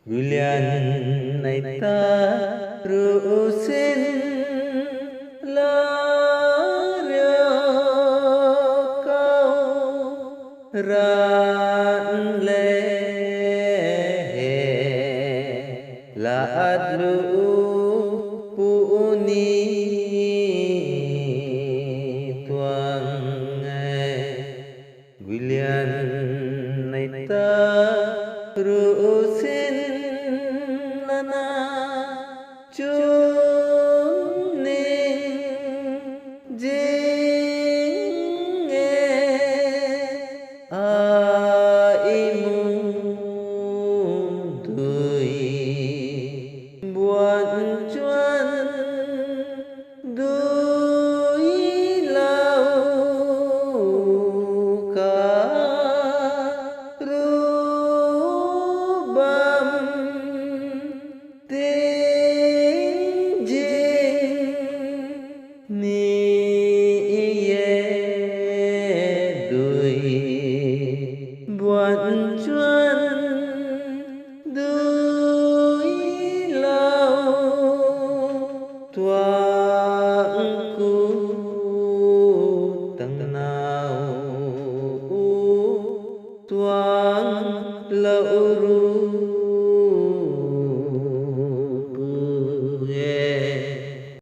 Gulian này ta rượu xin la rêu cao ran lệ la adlu puni tuang Gulian này ta rượu xin lana chốn ninh dinh ai mung tuổi buồn chuan đuôi lâu cả buồn chuan đuôi lâu toang cu tầng nào toang lâu ru